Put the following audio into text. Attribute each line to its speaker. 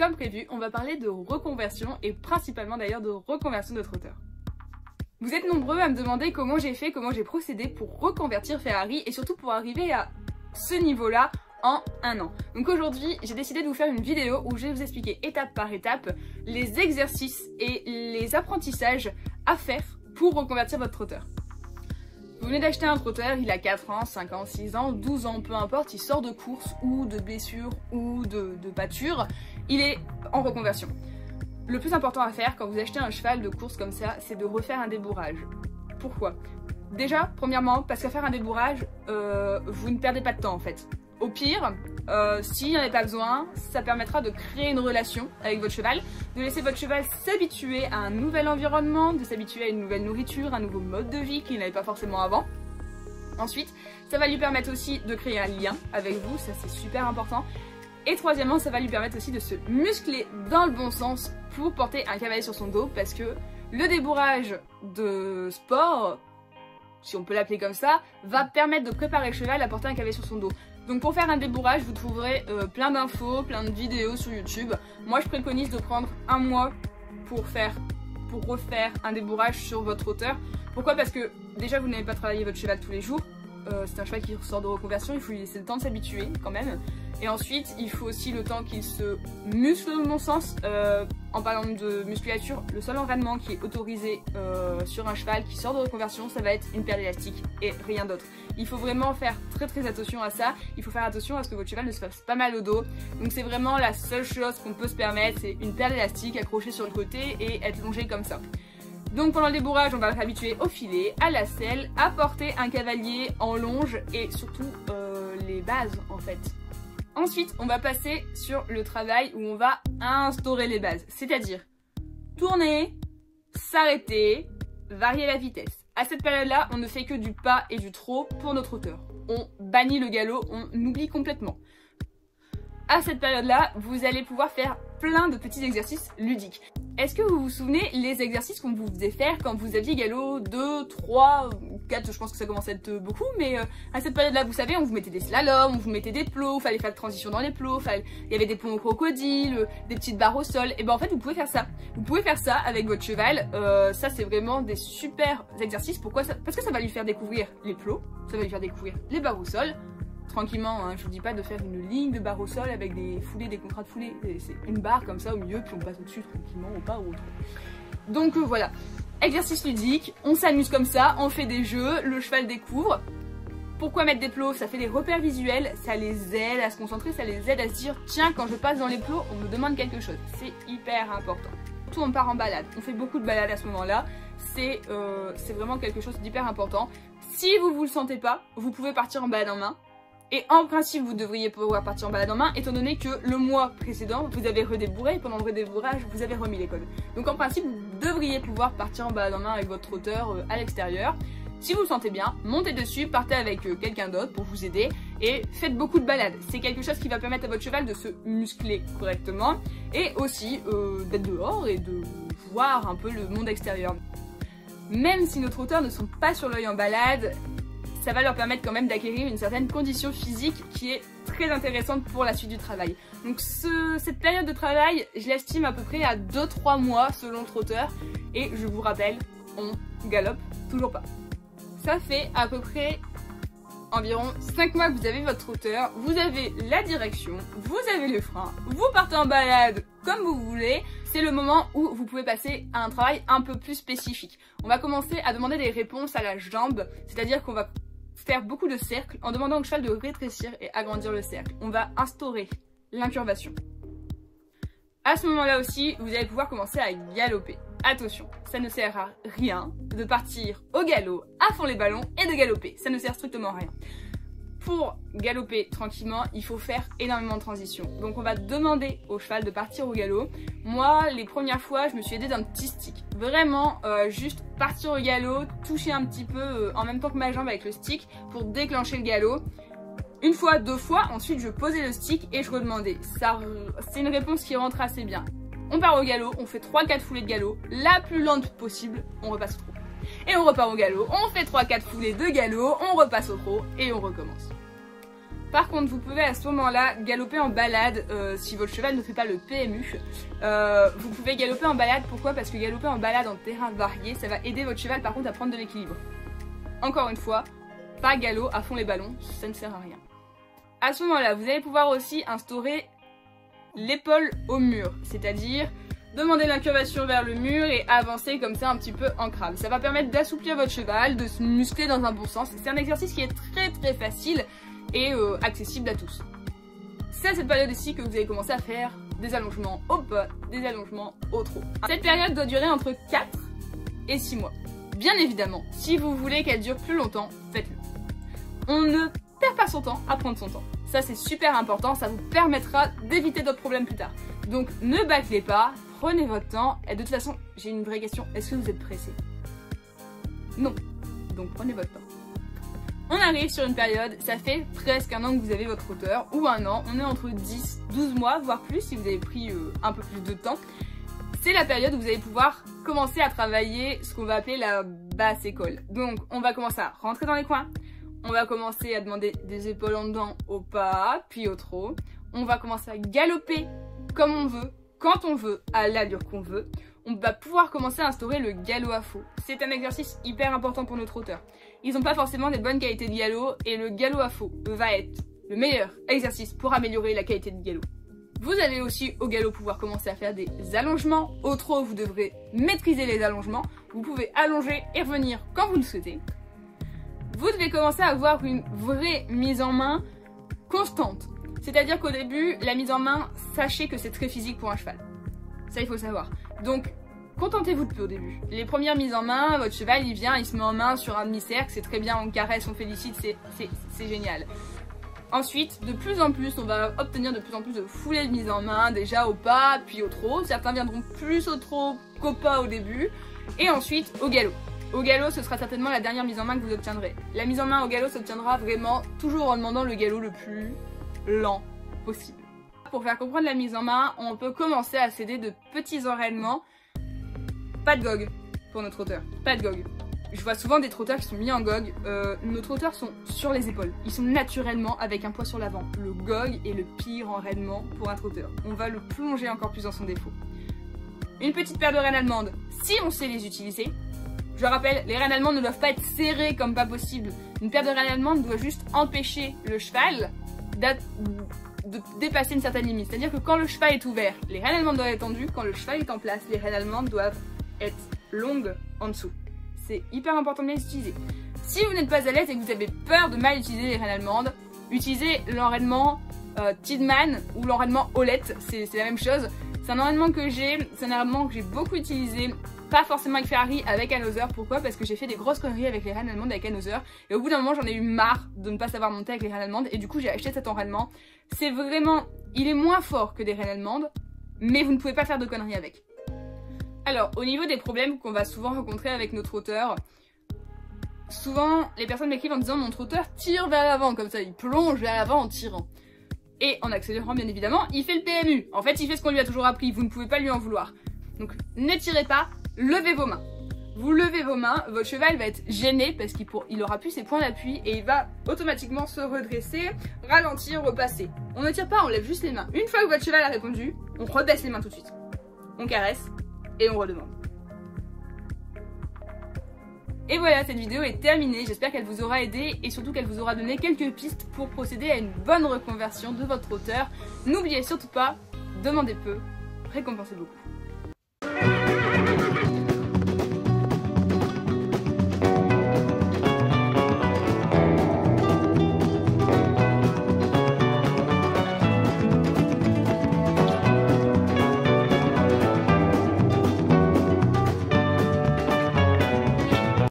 Speaker 1: comme prévu, on va parler de reconversion et principalement d'ailleurs de reconversion de trotteur. Vous êtes nombreux à me demander comment j'ai fait, comment j'ai procédé pour reconvertir Ferrari et surtout pour arriver à ce niveau-là en un an. Donc aujourd'hui, j'ai décidé de vous faire une vidéo où je vais vous expliquer étape par étape les exercices et les apprentissages à faire pour reconvertir votre trotteur. Vous venez d'acheter un trotteur, il a 4 ans, 5 ans, 6 ans, 12 ans, peu importe, il sort de course ou de blessure ou de pâture, il est en reconversion. Le plus important à faire quand vous achetez un cheval de course comme ça, c'est de refaire un débourrage. Pourquoi? Déjà, premièrement, parce qu'à faire un débourrage, vous ne perdez pas de temps en fait. Au pire, s'il n'y en a pas besoin, ça permettra de créer une relation avec votre cheval, de laisser votre cheval s'habituer à un nouvel environnement, de s'habituer à une nouvelle nourriture, un nouveau mode de vie qu'il n'avait pas forcément avant. Ensuite, ça va lui permettre aussi de créer un lien avec vous, ça c'est super important. Et troisièmement, ça va lui permettre aussi de se muscler dans le bon sens pour porter un cavalier sur son dos, parce que le débourrage de sport, si on peut l'appeler comme ça, va permettre de préparer le cheval à porter un cavalier sur son dos. Donc pour faire un débourrage, vous trouverez plein d'infos, plein de vidéos sur YouTube. Moi je préconise de prendre un mois pour refaire un débourrage sur votre trotteur. Pourquoi? Parce que déjà vous n'avez pas travaillé votre cheval tous les jours. C'est un cheval qui sort de reconversion, il faut lui laisser le temps de s'habituer quand même. Et ensuite, il faut aussi le temps qu'il se muscle dans le bon sens. En parlant de musculature, le seul entraînement qui est autorisé sur un cheval qui sort de reconversion, ça va être une paire d'élastique et rien d'autre. Il faut vraiment faire très attention à ça. Il faut faire attention à ce que votre cheval ne se fasse pas mal au dos. Donc c'est vraiment la seule chose qu'on peut se permettre, c'est une paire d'élastique accrochée sur le côté et être longée comme ça. Donc pendant le débourrage, on va le réhabituer au filet, à la selle, à porter un cavalier en longe et surtout les bases en fait. Ensuite, on va passer sur le travail où on va instaurer les bases, c'est-à-dire tourner, s'arrêter, varier la vitesse. À cette période-là, on ne fait que du pas et du trot pour notre trotteur. On bannit le galop, on oublie complètement. À cette période-là, vous allez pouvoir faire plein de petits exercices ludiques. Est-ce que vous vous souvenez les exercices qu'on vous faisait faire quand vous aviez galop 2, 3, 4, je pense que ça commence à être beaucoup, mais à cette période-là, vous savez, on vous mettait des slaloms, on vous mettait des plots, il fallait faire de transition dans les plots, il y avait des ponts au crocodile, des petites barres au sol, et ben en fait vous pouvez faire ça. Vous pouvez faire ça avec votre cheval, ça c'est vraiment des super exercices. Pourquoi ça? Parce que ça va lui faire découvrir les plots, ça va lui faire découvrir les barres au sol, tranquillement, hein, je vous dis pas de faire une ligne de barre au sol avec des foulées, des contrats de foulées, c'est une barre comme ça au milieu, puis on passe au-dessus tranquillement, au pas ou au trop. Donc voilà, exercice ludique, on s'amuse comme ça, on fait des jeux, le cheval découvre. Pourquoi mettre des plots? Ça fait des repères visuels, ça les aide à se concentrer, ça les aide à se dire tiens, quand je passe dans les plots, on me demande quelque chose, c'est hyper important. Surtout on part en balade, on fait beaucoup de balades à ce moment-là, c'est vraiment quelque chose d'hyper important. Si vous le sentez pas, vous pouvez partir en balade en main. Et en principe, vous devriez pouvoir partir en balade en main, étant donné que le mois précédent, vous avez redébourré, et pendant le redébourrage, vous avez remis les codes. Donc en principe, vous devriez pouvoir partir en balade en main avec votre trotteur à l'extérieur. Si vous le sentez bien, montez dessus, partez avec quelqu'un d'autre pour vous aider et faites beaucoup de balades. C'est quelque chose qui va permettre à votre cheval de se muscler correctement et aussi d'être dehors et de voir un peu le monde extérieur. Même si nos trotteurs ne sont pas sur l'œil en balade, ça va leur permettre quand même d'acquérir une certaine condition physique qui est très intéressante pour la suite du travail. Donc cette période de travail, je l'estime à peu près à 2-3 mois selon le trotteur. Et je vous rappelle, on galope toujours pas. Ça fait à peu près environ 5 mois que vous avez votre trotteur, vous avez la direction, vous avez le frein, vous partez en balade comme vous voulez. C'est le moment où vous pouvez passer à un travail un peu plus spécifique. On va commencer à demander des réponses à la jambe, c'est-à-dire qu'on va faire beaucoup de cercles en demandant au cheval de rétrécir et agrandir le cercle. On va instaurer l'incurvation. À ce moment-là aussi, vous allez pouvoir commencer à galoper. Attention, ça ne sert à rien de partir au galop à fond les ballons et de galoper. Ça ne sert strictement à rien. Pour galoper tranquillement, il faut faire énormément de transitions. Donc on va demander au cheval de partir au galop. Moi, les premières fois, je me suis aidée d'un petit stick. Vraiment, juste partir au galop, toucher un petit peu en même temps que ma jambe avec le stick pour déclencher le galop. Une fois, 2 fois, ensuite je posais le stick et je redemandais. C'est une réponse qui rentre assez bien. On part au galop, on fait 3-4 foulées de galop, la plus lente possible, on repasse au trot. Et on repart au galop, on fait 3-4 foulées de galop, on repasse au trot et on recommence. Par contre, vous pouvez à ce moment-là galoper en balade si votre cheval ne fait pas le PMU. Vous pouvez galoper en balade, pourquoi? Parce que galoper en balade en terrain varié, ça va aider votre cheval par contre à prendre de l'équilibre. Encore une fois, pas galop à fond les ballons, ça ne sert à rien. À ce moment-là, vous allez pouvoir aussi instaurer l'épaule au mur, c'est-à-dire demander l'incurvation vers le mur et avancer comme ça un petit peu en crabe. Ça va permettre d'assouplir votre cheval, de se muscler dans un bon sens. C'est un exercice qui est très facile et accessible à tous. C'est à cette période ici que vous allez commencer à faire des allongements au pas, des allongements au trot. Cette période doit durer entre 4 et 6 mois. Bien évidemment, si vous voulez qu'elle dure plus longtemps, faites-le. On ne perd pas son temps à prendre son temps. Ça c'est super important, ça vous permettra d'éviter d'autres problèmes plus tard. Donc ne bâclez pas, prenez votre temps. Et de toute façon, j'ai une vraie question, est-ce que vous êtes pressé? Non, donc prenez votre temps. On arrive sur une période, ça fait presque un an que vous avez votre trotteur, ou un an, on est entre 10, 12 mois, voire plus si vous avez pris un peu plus de temps. C'est la période où vous allez pouvoir commencer à travailler ce qu'on va appeler la basse école. Donc on va commencer à rentrer dans les coins, on va commencer à demander des épaules en dedans au pas, puis au trot. On va commencer à galoper comme on veut, quand on veut, à l'allure qu'on veut. On va pouvoir commencer à instaurer le galop à faux. C'est un exercice hyper important pour nos trotteurs. Ils n'ont pas forcément des bonnes qualités de galop et le galop à faux va être le meilleur exercice pour améliorer la qualité de galop. Vous allez aussi au galop pouvoir commencer à faire des allongements. Au trot, vous devrez maîtriser les allongements. Vous pouvez allonger et revenir quand vous le souhaitez. Vous devez commencer à avoir une vraie mise en main constante. C'est-à-dire qu'au début, la mise en main, sachez que c'est très physique pour un cheval. Ça, il faut le savoir. Donc, contentez-vous de peu au début. Les premières mises en main, votre cheval, il vient, il se met en main sur un demi-cercle, c'est très bien, on caresse, on félicite, c'est génial. Ensuite, de plus en plus, on va obtenir de plus en plus de foulées de mise en main, déjà au pas, puis au trot. Certains viendront plus au trot qu'au pas au début. Et ensuite, au galop. Au galop, ce sera certainement la dernière mise en main que vous obtiendrez. La mise en main au galop s'obtiendra vraiment toujours en demandant le galop le plus lent possible. Pour faire comprendre la mise en main, on peut commencer à céder de petits enraînements. Pas de gog pour nos trotteurs, pas de gog. Je vois souvent des trotteurs qui sont mis en gog. Nos trotteurs sont sur les épaules. Ils sont naturellement avec un poids sur l'avant. Le gog est le pire enraînement pour un trotteur. On va le plonger encore plus dans son défaut. Une petite paire de rênes allemandes, si on sait les utiliser. Je rappelle, les rênes allemandes ne doivent pas être serrées comme pas possible. Une paire de rênes allemandes doit juste empêcher le cheval de dépasser une certaine limite. C'est-à-dire que quand le cheval est ouvert, les rênes allemandes doivent être tendues. Quand le cheval est en place, les rênes allemandes doivent être longues en dessous. C'est hyper important de les utiliser. Si vous n'êtes pas à l'aise et que vous avez peur de mal utiliser les rênes allemandes, utilisez l'enraînement Tidman ou l'enraînement Olette, c'est la même chose. C'est un enraînement que j'ai beaucoup utilisé, pas forcément avec Ferrari, avec Another. Pourquoi? Parce que j'ai fait des grosses conneries avec les rênes allemandes avec Another. Et au bout d'un moment, j'en ai eu marre de ne pas savoir monter avec les rênes allemandes. Et du coup, j'ai acheté cet enraînement. C'est vraiment... Il est moins fort que des rênes allemandes, mais vous ne pouvez pas faire de conneries avec. Alors, au niveau des problèmes qu'on va souvent rencontrer avec nos trotteurs, souvent, les personnes m'écrivent en disant « Mon trotteur tire vers l'avant, comme ça, il plonge vers l'avant en tirant. » Et en accélérant, bien évidemment, il fait le PMU. En fait, il fait ce qu'on lui a toujours appris, vous ne pouvez pas lui en vouloir. Donc, ne tirez pas, levez vos mains. Vous levez vos mains, votre cheval va être gêné parce qu'il aura plus ses points d'appui et il va automatiquement se redresser, ralentir, repasser. On ne tire pas, on lève juste les mains. Une fois que votre cheval a répondu, on rebaisse les mains tout de suite. On caresse et on redemande. Et voilà, cette vidéo est terminée, j'espère qu'elle vous aura aidé et surtout qu'elle vous aura donné quelques pistes pour procéder à une bonne reconversion de votre trotteur. N'oubliez surtout pas, demandez peu, récompensez beaucoup.